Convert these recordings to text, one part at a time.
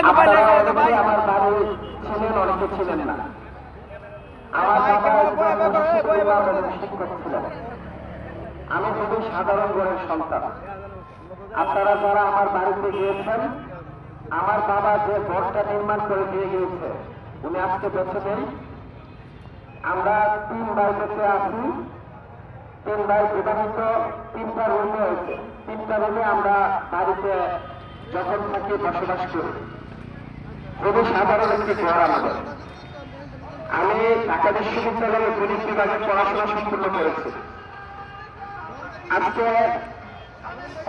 আপনারা অনেকেই আমার বাড়ি ছিলেন, অনেকে ছিলেন না। আমার বাবা শিক্ষক ছিলেন। আমি খুবই সাধারণ ঘরের সন্তান। আপনারা যারা আমার বাড়িতে গিয়েছেন, আমার বাবা যে ঘরটা নির্মাণ করে দিয়ে গিয়েছে, উনি আজকে বেঁচে নেই। আমরা 3 ভাই বেঁচে আছি। 3 ভাই বিবাহিত, 3টা রুমে হয়েছে। 3টা রুমে আমরা বাড়িতে যখন থাকি বসবাস করি। খুবই সাধারণ একটি ঘর আমাদের। আমি ঢাকা বিশ্ববিদ্যালয়ের গণিত বিভাগে পড়াশোনা সম্পূর্ণ করেছি। আজকে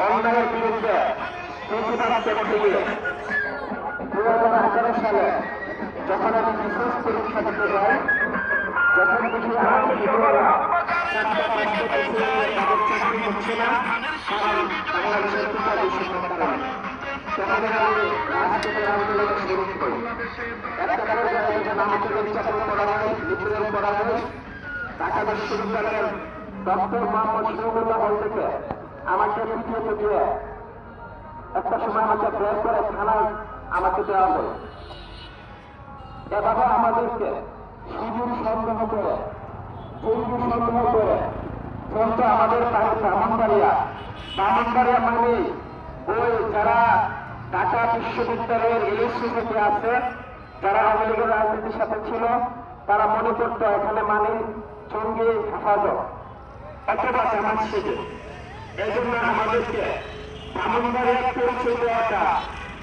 অন্যায়ের বিরুদ্ধে প্রতিবাদ করতে গিয়ে 2018 সালে যখন আমি বিশেষ পরীক্ষা দিতে যাই, যখন দেখি আমার শিক্ষকরা তাদের চাকরি হচ্ছে না, কারণ বাংলাদেশের টিকা বিশ্বকাপ কারণে, তখন আমি রাজনীতির আন্দোলনে শুরু করি। একটা পর্যায়ে যখন আমাকে নির্যাতন করা হয়, নিপীড়ন করা হয়, ঢাকা বিশ্ববিদ্যালয়ের ডক্টর মোহাম্মদ শহীদুল্লাহ হল থেকে আমাকে পিটিয়ে দিয়ে একটা সময় আমাকে বের করে থানায় আমাকে দেওয়া হয়। এভাবে আমাদেরকে শিবির সন্দেহ করে, জঙ্গি সন্দেহ করে, যেহেতু আমাদের ব্রাহ্মণবাড়িয়া মানে ওই যারা ঢাকা বিশ্ববিদ্যালয়ের ইলেকশন থেকে আছে, যারা আওয়ামী লীগের রাজনীতির সাথে ছিল, তারা মনে করত এখানে মানে জঙ্গি হেফাজত অথবা জামাত শিবির। এই জন্য আমাদেরকে ব্রাহ্মণবাড়িয়ার পরিচয় দেওয়াটা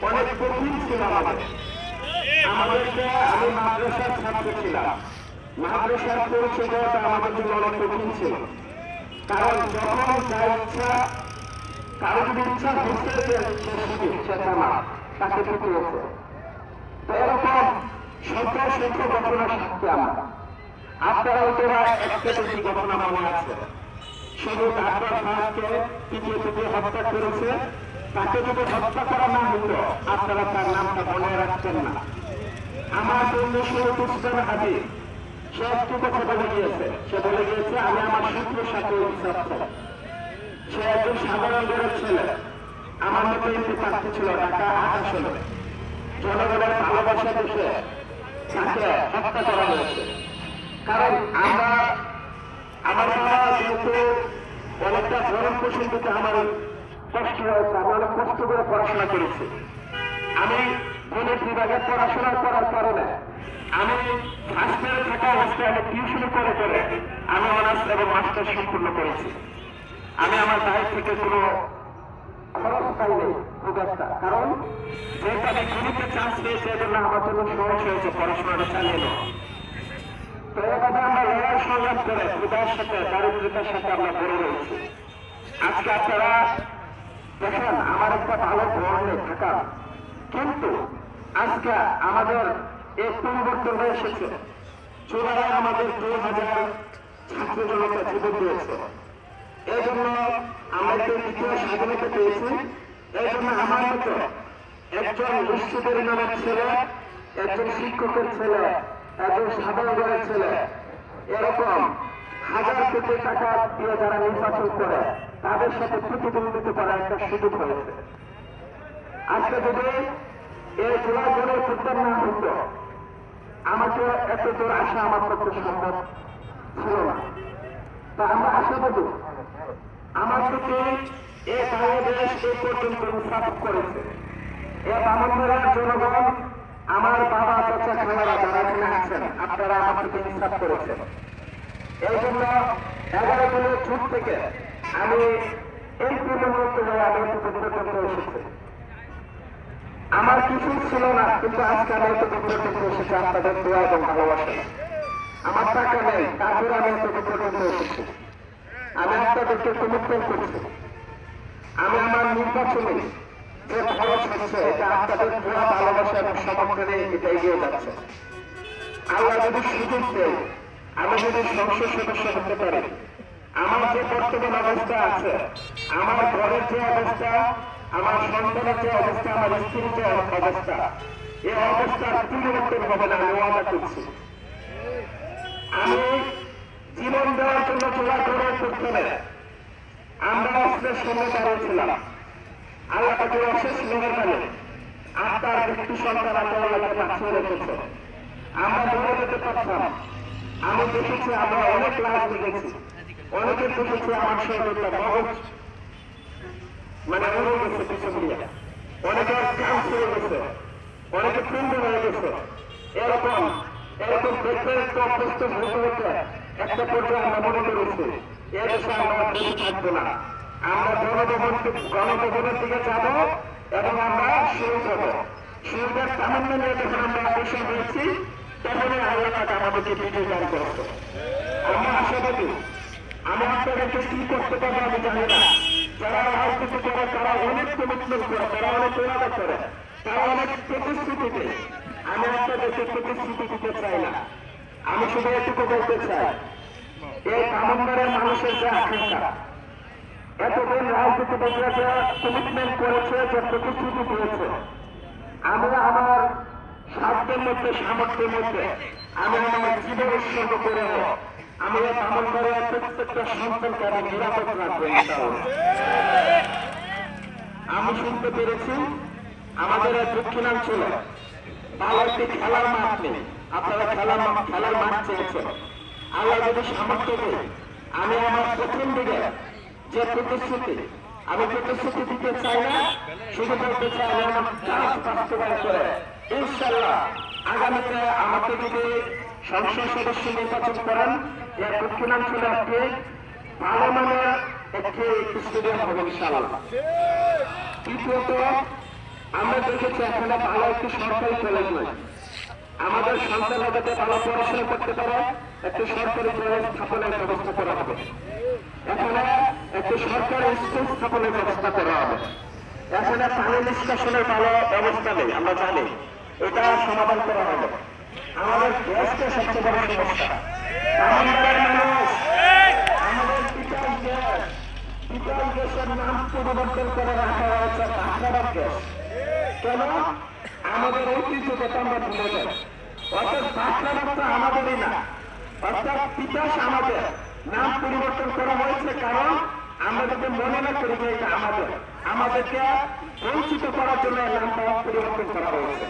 অনেক কঠিন ছিল আমাদেরকে। আমি মাদ্রাসার ছাত্র ছিলাম। মাদ্রাসার পরিচয় দেওয়াটা আমাদের জন্য অনেক কঠিন ছিল, কারণ যখন যা ইচ্ছা, কারো যদি ইচ্ছা হচ্ছে সে জামাত, তাকে পিটিয়েছে। তো এরকম সংখ্যা ঘটনা সাক্ষী আমরা। আপনারা তোরা একটা বেশি ঘটনা মনে আছে, শুধু ডাক্তার সাহেবকে পিটিয়ে হত্যা করেছে। তাকে যদি হত্যা করা না হতো, আপনারা তার নামটা মনে রাখতেন না। আমার বন্ধু শহীদ হাজি, সে একটু কথা বলে গিয়েছে। সে বলে গিয়েছে, আমি আমার শত্রুর সাথে ইনসাফ চাই। সে একজন সাধারণ ঘরের ছেলে, আমার মতো একটি প্রার্থী ছিল ঢাকা 8 আসনে। জনগণের ভালোবাসা দেশে তাকে হত্যা করা হয়েছে। কারণ আমার বাবা যেহেতু অনেকটা গরম পোষণ দিতে আমার কষ্ট হয়েছে, আমি অনেক কষ্ট করে পড়াশোনা করেছি। আমি গণিত বিভাগে পড়াশোনা করার কারণে আমি ফার্স্ট ইয়ারে থাকা অবস্থায় আমি টিউশন করে আমি অনার্স এবং মাস্টার সম্পূর্ণ করেছি। আমি আমার দায়ের থেকে কোনো খরচ পাইনি খুব একটা, কারণ যেহেতু আমি গণিতে চান্স পেয়েছি, এজন্য আমার জন্য সহজ হয়েছে পড়াশোনাটা চালিয়ে নেওয়া। তো এভাবে আমরা লড়াই সংগ্রাম করে ক্ষুধার সাথে, দারিদ্রতার সাথে আমরা বড় রয়েছি। আজকে আপনারা দেখেন, আমার একটা ভালো ঘর নেই থাকা, কিন্তু আজকে আমাদের এই পরিবর্তন হয়ে এসেছে। চুলায় আমাদের 2000 ছাত্র জনতা জীবন দিয়েছে। এই জন্য আমরা একটু দ্বিতীয় স্বাধীনতা পেয়েছি। এই জন্য আমার মতো একজন মুর্শিদের নামের ছেলে, একজন শিক্ষকের ছেলে, একজন সাধারণ ঘরের ছেলে, এরকম হাজার কোটি টাকা দিয়ে যারা নির্বাচন করে, তাদের সাথে প্রতিদ্বন্দ্বিতা করার একটা সুযোগ হয়েছে। আজকে যদি এই জুলাই গণঅভ্যুত্থান না হতো, আমাকে এত দূর আসা আমার পক্ষে সম্ভব ছিল না। তা আমরা আশাবাদী, আমার প্রতি এই বাংলাদেশ এই পর্যন্ত ইনসাফ করেছে। এ ব্রাহ্মণবাড়িয়ার জনগণ, আমার বাবা, চাচা, খালারা যারা এখানে আছেন, আপনারা আমার প্রতি ইনসাফ করেছেন। এই জন্য 11 দিনের ছুট থেকে আমি এমপি মনোনীত হয়ে আমি একটু পর্যন্ত এসেছি। আমার কিছু ছিল না, কিন্তু আজকে আমি একটু পর্যন্ত এসেছি আপনাদের দোয়া এবং ভালোবাসা। আমার টাকা নেই, তারপরে আমি একটু পর্যন্ত এসেছি। আমি আপনাদেরকে কমিটমেন্ট করছি, আমি আমার নির্বাচনে যে খরচ হচ্ছে, এটা আপনাদের দোয়া, ভালোবাসা এবং সমর্থনে এটা এগিয়ে যাচ্ছে। আল্লাহ যদি সুযোগ দেয়, আমি যদি সংসদ সদস্য হতে পারি, আমার যে বর্তমান অবস্থা আছে, আমার ঘরের যে অবস্থা, আমার সন্তানের যে অবস্থা, আমার স্ত্রীর যে অবস্থা, এই অবস্থার পরিবর্তন হবে না, আমি ওয়াদা করছি। আমি জীবন দেওয়ার জন্য চলা করার প্রথমে আমরা অস্ত্রের সামনে দাঁড়িয়েছিলাম। আল্লাহ তাকে অশেষ মেহরবানি, একটি সন্তান আল্লাহকে বাঁচিয়ে রেখেছে। আমরা দূরে যেতে পারতাম। আমি দেখেছি, আমরা অনেক লাশ দেখেছি, অনেকে দেখেছি আমার সঙ্গে মগজ মানে উড়ে গেছে পিছন দিয়ে, অনেকের কান ছেড়ে গেছে, অনেকে পিণ্ড হয়ে গেছে। এরকম এরকম দেখতে একটু অভ্যস্ত হতে হতে একটা পর্যায়ে আমরা মনে করেছি এ দেশে আমরা বেশি থাকবো না। আমরা গণভবনের দিকে যাব এবং আমরা শহীদ হব। শহীদের তামান্না নিয়ে যখন আমরা অগ্রসর হয়েছি তখনই আল্লাহ তাকে আমাদেরকে বিজয় দান করেছে। আমরা আশাবাদী। আমি আপনাদেরকে কি করতে পারবো আমি জানি না। যারা রাজনীতি করে তারা অনেক কমিটমেন্ট করে, তারা অনেক ওয়াদা করে, তারা অনেক প্রতিশ্রুতি দেয়। আমি আপনাদেরকে প্রতিশ্রুতি দিতে চাই না। আমি শুধু এটুকু বলতে চাই, এই ব্রাহ্মণবাড়িয়ার মানুষের যে আকাঙ্ক্ষা, এতদিন রাজনীতিবিদরা যে কমিটমেন্ট করেছে, যে প্রতিশ্রুতি দিয়েছে, আমি আমার সাধ্যের মধ্যে সামর্থ্যের মধ্যে আমি আমার জীবন উৎসর্গ করে আমি এই ব্রাহ্মণবাড়িয়ার প্রত্যেকটা সন্তানকে আমি নিরাপদ রাখবো। আমি শুনতে পেরেছি আমাদের দক্ষিণাঞ্চলে ভালো একটি খেলার মাঠ নেই। আপনারা খেলার মাঠ চেয়েছেন। আল্লাহ যদি সামর্থ্য দেয়, আমি আমার প্রথম দিকে যে প্রতিশ্রুতি, আমি প্রতিশ্রুতি দিতে চাই না, শুধু বলতে চাই আমি আমার কাজ বাস্তবায়ন করে ইনশাল্লাহ আগামীতে আমাকে যদি সংসদ সদস্য নির্বাচন করেন, এর দক্ষিণাঞ্চলে একটি ভালো মানের একটি স্টেডিয়াম হবে ইনশাল্লাহ। দ্বিতীয়ত, আমরা দেখেছি এখানে ভালো একটি সরকারি কলেজ নয়। আমাদের সন্তানরা যাতে ভালো পড়াশোনা করতে পারে একটি সরকারি কলেজ স্থাপনের ব্যবস্থা করা হবে। এখানে একটি সরকারি স্কুল স্থাপনের ব্যবস্থা করা হবে। এখানে পানি নিষ্কাশনের ভালো ব্যবস্থা নেই, আমরা জানি, এটা সমাধান করা হবে। আমাদের গ্যাসটা সবচেয়ে বড় সমস্যা। আমাদের বিকাশ গ্যাসের নাম পরিবর্তন করে রাখা হয়েছে কাঁকড়ার গ্যাস। কেন? আমাদের ঐতিহ্যগত আমরা ভুলে যাই। অর্থাৎ কাঁকড়ার তো আমাদেরই না, অর্থাৎ তিতাস আমাদের নাম পরিবর্তন করা হয়েছে কারণ আমরা যদি মনে না করি যে এটা আমাদেরকে বঞ্চিত করার জন্য নামটা পরিবর্তন করা হয়েছে।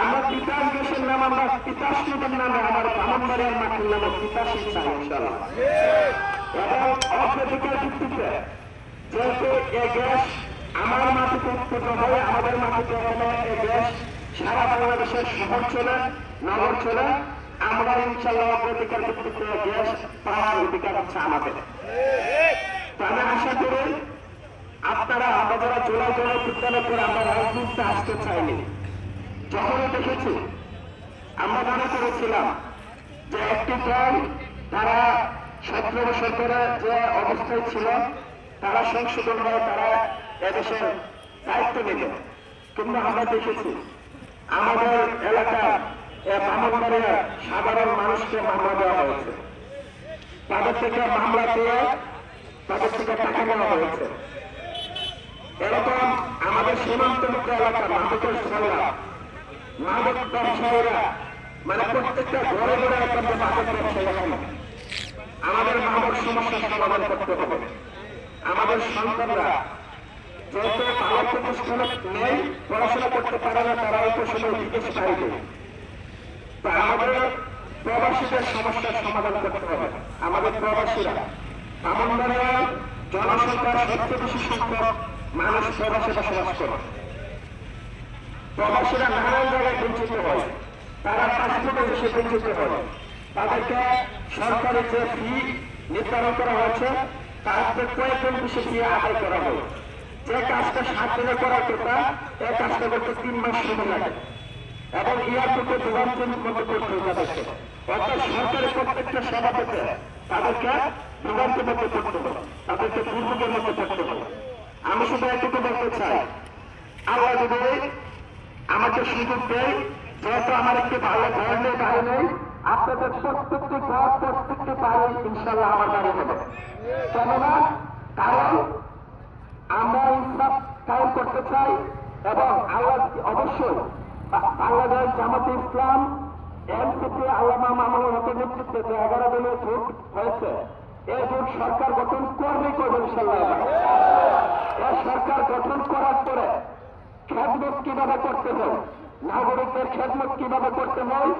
আমরা তিতাস গ্যাসের নাম আমরা তিতাস নদীর নামে আমার ব্রাহ্মণবাড়িয়ার মাটির নামে তিতাসই চাই ইনশাআল্লাহ। এবং অগ্রাধিকার ভিত্তিতে যেহেতু এই গ্যাস আমার মাটিতে উৎপন্ন হয়, আমাদের মাটিতে এই গ্যাস সারা বাংলাদেশের শহর চলে, নগর চলে, আমরা ইনশাল্লাহ অগ্রাধিকার ভিত্তিতে গ্যাস পাওয়ার অধিকার হচ্ছে আমাদের। আমি আশা করি আপনারা, আমরা যারা জোড়া বিদ্যালয় করে আমরা রাজনীতিতে আসতে চাইনি, যখনই দেখেছি আমরা মনে করেছিলাম যে একটি দল তারা 17 বছর ধরে যে অবস্থায় ছিল তারা সংশোধন হয়ে তারা এদেশের দায়িত্ব নেবে। কিন্তু আমরা দেখেছি আমাদের এলাকার ব্রাহ্মণবাড়িয়ার সাধারণ মানুষকে মামলা দেওয়া হয়েছে, তাদের থেকে মামলা দিয়ে তাদের থেকে টাকা নেওয়া হয়েছে। এরকম আমাদের সীমান্তমুক্ত এলাকা মাদকের ছেলেরা, মাদক ব্যবসায়ীরা, মানে প্রত্যেকটা ঘরে ঘরে একটা মাদক ব্যবসায়ী এখন আমাদের মাদক সমস্যার সমাধান করতে হবে। আমাদের সন্তানরা যেহেতু ভালো প্রতিষ্ঠানে নেই, পড়াশোনা করতে পারে না, তারা অল্প সময় বিদেশে পাইবে। তা আমাদের প্রবাসীদের সমস্যার সমাধান করতে হবে। আমাদের প্রবাসীরা ব্রাহ্মণবাড়িয়ার জনসংখ্যার সবচেয়ে বেশি সংখ্যক মানুষ প্রবাসে বসবাস করে। প্রবাসীরা নানান জায়গায় বঞ্চিত হয়, তারা পাসপোর্টে এসে বঞ্চিত হয়। তাদেরকে সরকারি যে ফি নির্ধারণ করা হয়েছে তার কয়েকজন বেশি ফি আদায় করা হয়। যে কাজটা 7 দিনে করার কথা, এই কাজটা করতে 3 মাস সময় লাগে এবং এয়ারপোর্টে বিমানবন্দর মতো করতে তাদেরকে। অর্থাৎ সরকারি প্রত্যেকটা সেবা পেতে তাদেরকে বিমানকে মতো করতে হবে, তাদেরকে দুর্যোগের মতো করতে হবে। আমি শুধু এটুকু বলতে চাই, আল্লাহ যদি আমাকে সুযোগ দেয়, যেহেতু আমার একটি ভালো ঘর নেই, বাড়ি নেই, আপনাদের প্রত্যেকটি ঘর প্রত্যেকটি বাড়ি ইনশাল্লাহ আমার বাড়ি হবে। কেননা কারণ আমরা ইনসাফ কায়েম করতে চাই এবং আল্লাহ অবশ্যই বাংলাদেশ জামাতে ইসলাম এনসিপি আল্লামা মামুনুল হকের নেতৃত্বে যে 11 দলীয় জোট হয়েছে, এই জোট সরকার গঠন করবে ইনশাল্লাহ। এই সরকার গঠন করার পরে খেদমে খেদমত কিভাবে করতে হয়, নাগরিকদের খেদমত কিভাবে করতে হয়,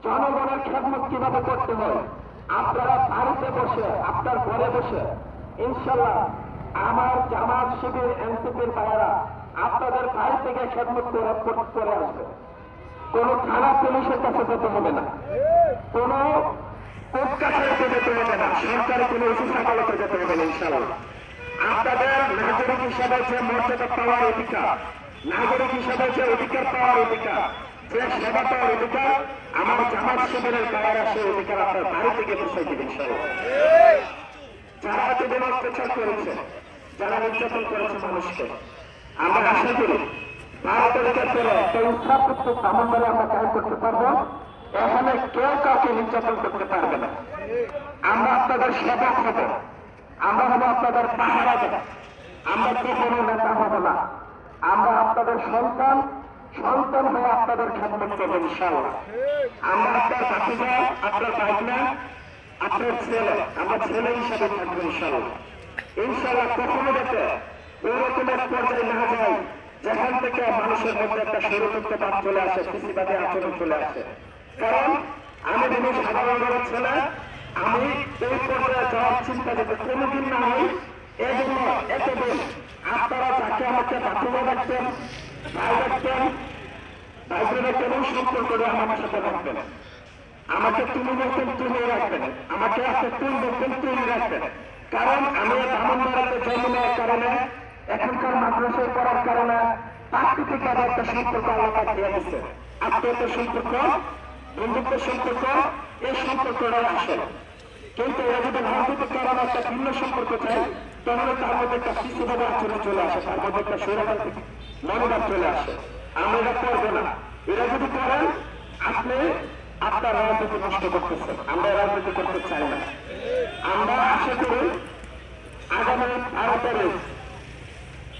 জনগণের খেদমত কিভাবে করতে হয়, আপনারা বাড়িতে বসে, আপনার ঘরে বসে ইনশাল্লাহ আমার জামাত শিবির এনসিপির ভাইয়েরা আপনাদের বাড়ি থেকে খেদমত করে আসবে। কোনো থানা পুলিশের কাছে যেতে হবে না, কোনো কোর্ট কাছারিতে যেতে হবে না, সরকারি কোনো অফিস আদালতে যেতে হবে না। ইনশাল্লাহ আপনাদের নাগরিক হিসাবে যে মর্যাদা পাওয়ার অধিকার, নাগরিক হিসাবে যে অধিকার পাওয়ার অধিকার, যে সেবা পাওয়ার অধিকার, আমার জামাত শিবিরের ভাইয়েরা সেই অধিকার আপনার বাড়ি থেকে পৌঁছে দেবে। ইনশাল্লাহ যারা এতদিন অত্যাচার করেছে, যারা নির্যাতন করেছে মানুষকে, আমরা আশা করি 12 তারিখের পরে একটা ইনসাফযুক্ত ব্রাহ্মণবাড়ি আমরা কায়েম করতে পারবো। এখানে কেউ কাউকে নির্যাতন করতে পারবে না। আমরা আপনাদের সেবক হব, আমরা হবো আপনাদের পাহারাদার, আমরা কখনো নেতা হব না। আমরা আপনাদের সন্তান, সন্তান হয়ে আপনাদের খেদমত করবো ইনশাআল্লাহ। আমরা আপনার ভাতিজা, আপনার ভাগনা, আপনার ছেলে, আমরা ছেলে হিসাবে থাকবো ইনশাআল্লাহ। ইনশাআল্লাহ কখনো যাতে ওরকমের পর্যায়ে না যায় যেখান থেকে মানুষের মধ্যে একটা ষড়যন্ত্রবাদ চলে আসে, ফিসিবাদী আচরণ চলে আসে। কারণ আমি যদি সাধারণ ঘরের ছেলে, আমি এই পর্যায়ে যাওয়ার চিন্তা যাতে কোনোদিন না হয়, এই জন্য এতদিন আপনারা যাকে আমাকে বাথরুমে রাখতেন, ভাই রাখতেন, ভাইবোনেরা কেমন সম্পর্ক করে আমার সাথে রাখবেন, আমাকে তুমি বলতেন তুমি রাখবেন, আমাকে আপনি তুই বলতেন তুই রাখবেন। কারণ আমি ব্রাহ্মণবাড়িতে জন্ম নেওয়ার কারণে, এখনকার মাদ্রাসায় পড়ার কারণে প্রাকৃতিক একটা সম্পর্ক আল্লাহ দিয়ে দিচ্ছে। আত্মীয়তার সম্পর্ক, বন্ধুত্বের সম্পর্ক, এই সম্পর্কটাই আসে। কিন্তু এরা যদি রাজনৈতিক কারণে একটা ভিন্ন সম্পর্ক চাই, তাহলে তার মধ্যে একটা শিশুভাবে আচরণ চলে আসে, তার মধ্যে একটা স্বৈরতান্ত্রিক মনোভাব চলে আসে। আমরা এটা করবো না। এরা যদি করেন, আপনি আপনার রাজনীতি নষ্ট করতেছেন। আমরা রাজনীতি করতে চাই না। আমরা আশা করি আগামী 12 তারিখ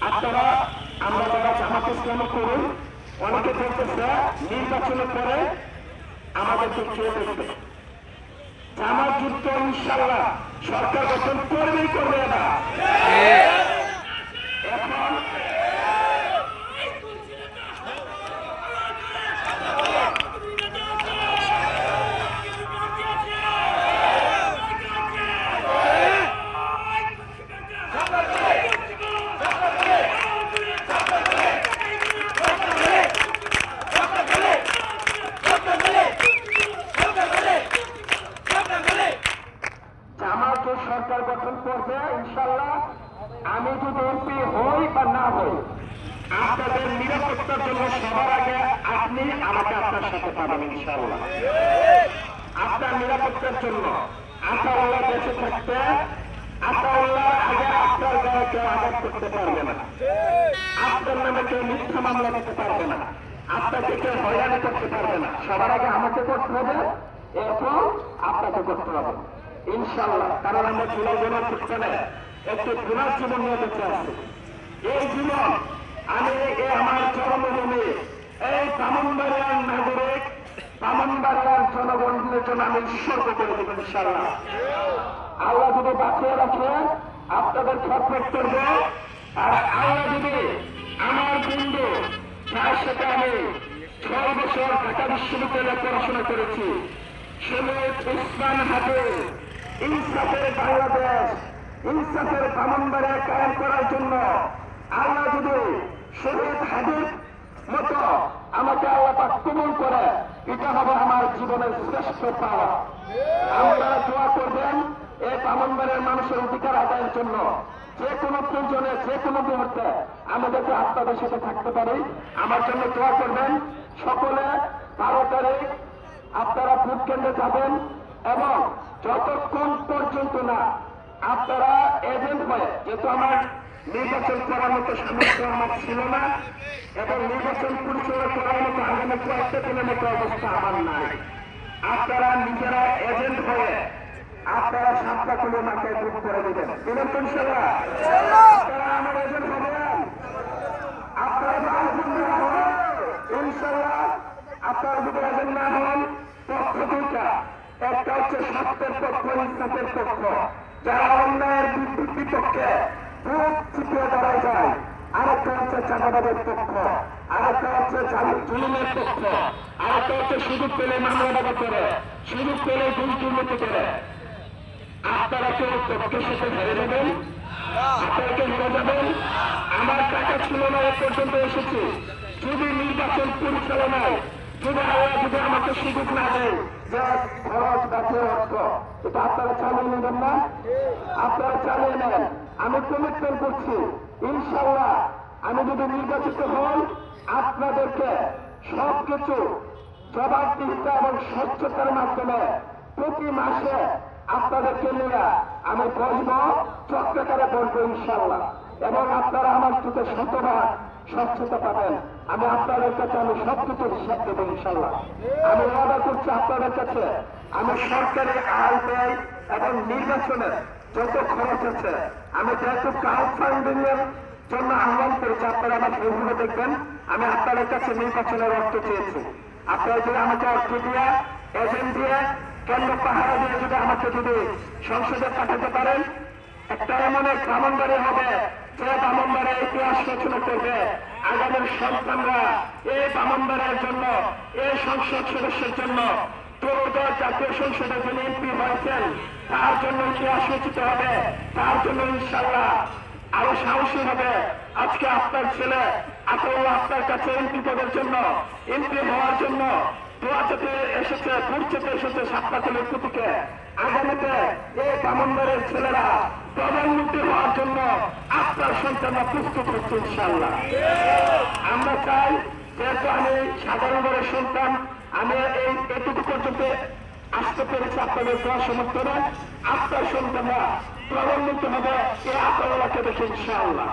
আপনারা, আমরা যারা জামাত ইসলাম করুন, অনেকে বলতেছে নির্বাচনের পরে আমাদেরকে খেয়ে দেখবে। জামাত যুদ্ধ ইনশাআল্লাহ সরকার গঠন করবেই করবে না। এখন সরকার গঠন করবে ইনশাআল্লাহ। আমি যদি এমপি হই বা না হই, আপনাদের নিরাপত্তার জন্য সবার আগে আপনি আমাকে আপনার সাথে পাবেন ইনশাআল্লাহ। আপনার নিরাপত্তার জন্য আতাউল্লাহ বেঁচে থাকতে, আতাউল্লাহ আগে আপনার গায়ে কেউ আঘাত করতে পারবে না, আপনার নামে কেউ মিথ্যা মামলা দিতে পারবে না, আপনাকে কেউ হয়রানি করতে পারবে না। সবার আগে আমাকে করতে হবে, এরপর আপনাকে করতে হবে ইনশাআল্লাহ। কারণ আমরা চুলাই জনের ফুটকালে একটি পুনর জীবন নিয়ে বেঁচে আছি। এই জীবন আমি আমার জন্মভূমি, এই ব্রাহ্মণবাড়িয়ার নাগরিক, ব্রাহ্মণবাড়িয়ার জনগণের জন্য আমি উৎসর্গ করে দেব ইনশাআল্লাহ। আল্লাহ যদি বাঁচিয়ে রাখে আপনাদের খেদমত করব। আর আল্লাহ যদি আমার বন্ধু, যার সাথে আমি 6 বছর ঢাকা বিশ্ববিদ্যালয়ে পড়াশোনা করেছি, শহীদ উসমান হাবিব, ইনসাফের বাংলাদেশ, ইনসাফের ব্রাহ্মণবাড়িয়া কায়েম করার জন্য আল্লাহ যদি শহীদ হাবিব মতো আমাকে আল্লাহ পাক কবুল করে, এটা হবে আমার জীবনের শ্রেষ্ঠ পাওয়া। আপনারা দোয়া করবেন এই ব্রাহ্মণবাড়িয়ার মানুষের অধিকার আদায়ের জন্য। যে কোনো প্রয়োজনে, যে কোনো মুহূর্তে আমাদেরকে আপনাদের সাথে থাকতে পারি। আমার জন্য দোয়া করবেন। সকলে 12 তারিখ আপনারা ভোট কেন্দ্রে যাবেন এবং যতক্ষণ পর্যন্ত না আপনারা এজেন্ট হয়ে, যেহেতু আমার নির্বাচন করার মতো সামর্থ্য আমার ছিল না এবং নির্বাচন পরিচালনা করার মতো আগামী কয়েকটা দিনের মতো অবস্থা আমার নাই, আপনারা নিজেরা এজেন্ট হয়ে আপনারা 7টা কিলো মাথায় ভোট করে দেবেন। দিবেন তো ইনশাআল্লাহ? আপনারা আমার এজেন্ট হবেন, আপনারা ইনশাআল্লাহ। আপনারা যদি এজেন্ট না হন, পক্ষ দুইটা, একটা হচ্ছে সত্যের পক্ষ, ইনসাফের পক্ষ, যারা অন্যায়ের বিপক্ষে বুক চিপিয়ে দাঁড়ায় যায়, আরেকটা হচ্ছে চাঁদাবাদের পক্ষ, আরেকটা হচ্ছে জুলুমের পক্ষ, আরেকটা হচ্ছে সুযোগ পেলে মামলাবাদ করে, সুযোগ পেলে দুর্নীতি করে। আপনারা কেউ তথ্যের সাথে হেরে যাবেন, আপনারা কেউ হেরে যাবেন। আমার টাকা ছিল না এ পর্যন্ত এসেছি, যদি নির্বাচন পরিচালনায় যদি আল্লাহ যদি আমাকে সুযোগ না দেয় যে খরচ গাছের অর্থ, এটা আপনারা চালিয়ে নেবেন না? আপনারা চালিয়ে নেন। আমি কমিটমেন্ট করছি, ইনশাল্লাহ আমি যদি নির্বাচিত হন আপনাদেরকে সবকিছু জবাবদিহিতা এবং স্বচ্ছতার মাধ্যমে প্রতি মাসে আপনাদেরকে নিয়ে আমি বসবো, চক্রাকারে বসবো ইনশাল্লাহ। এবং আপনারা আমার চোখে শতভাগ স্বচ্ছতা পাবেন। আমি আপনাদের কাছে আমি সবকিছু হিসাব দেবো ইনশাল্লাহ। আমি ওয়াদা করছি আপনাদের কাছে, আমি সরকারি আয় ব্যয় এবং নির্বাচনের যত খরচ আছে আমি যেহেতু ক্রাউড ফান্ডিং এর জন্য আহ্বান করেছি, আপনারা আমার ফেসবুকে দেখবেন আমি আপনাদের কাছে নির্বাচনের অর্থ চেয়েছি। আপনারা যদি আমাকে অর্থ দিয়ে এজেন্ট দিয়ে কেন্দ্র পাহারা দিয়ে যদি আমাকে যদি সংসদে পাঠাতে পারেন, একটা এমন এক ব্রাহ্মণবাড়ি হবে যে ব্রাহ্মণবাড়ির ইতিহাস রচনা করবে। আগামীর সন্তানরা এই ব্রাহ্মণবাড়ির জন্য, এই সংসদ সদস্যের জন্য, ত্রয়োদশ জাতীয় সংসদে যিনি এমপি হয়েছেন তার জন্য ইতিহাস রচিত হবে, তার জন্য ইনশাল্লাহ আরো সাহসী হবে। আজকে আপনার ছেলে আতাউল্লাহ আপনার কাছে এমপি পদের জন্য, এমপি হওয়ার জন্য দোয়া চেতে এসেছে, ভোট চেতে এসেছে সাতপাতলের প্রতীকে। আগামীতে এই ব্রাহ্মণবাড়ির ছেলেরা প্রধানমন্ত্রী হওয়ার জন্য আপনার সন্তানরা প্রস্তুত হচ্ছে ইনশাল্লাহ। আমরা চাই, যেহেতু আমি সাধারণ ঘরের সন্তান, আমি এইটুকু পর্যন্ত আসতে পেরেছি আপনাদের দোয়া সমর্থনে। আপনার সন্তানরা প্রধানমন্ত্রী হবে এই আতাউল্লাহকে দেখে ইনশাআল্লাহ।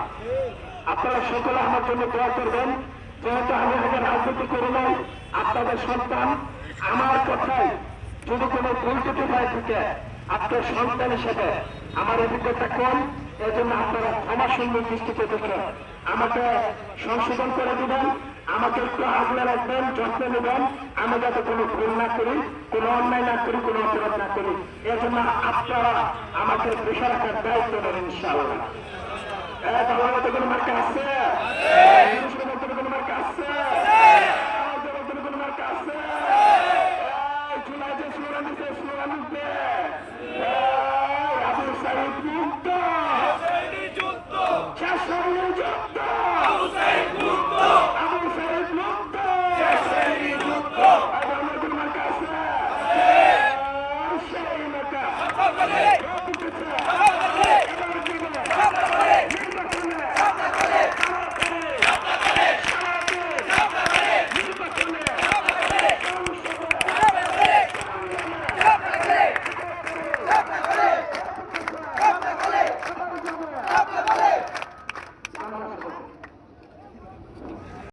আপনারা সকলে আমার জন্য দোয়া করবেন। যেহেতু আমি আগে রাজনীতি করি নাই, আপনাদের সন্তান, আমার কথায় যদি কোনো ভুল ত্রুটি হয়ে থাকে আপনার সন্তান হিসেবে আমার অভিজ্ঞতা কম, এই জন্য আপনারা ক্ষমা সুন্দর দৃষ্টিতে দেখে আমাকে সংশোধন করে দিবেন, আমাকে একটু আগলে রাখবেন, যত্ন নেবেন, আমি যাতে কোনো ভুল না করি, কোনো অন্যায় না করি, কোনো অপরাধ না করি। এই জন্য আপনারা আমাকে পেশা রাখার দায়িত্ব নেবেন ইনশাআল্লাহ। বাংলাতে কোনো মার্কা আছে?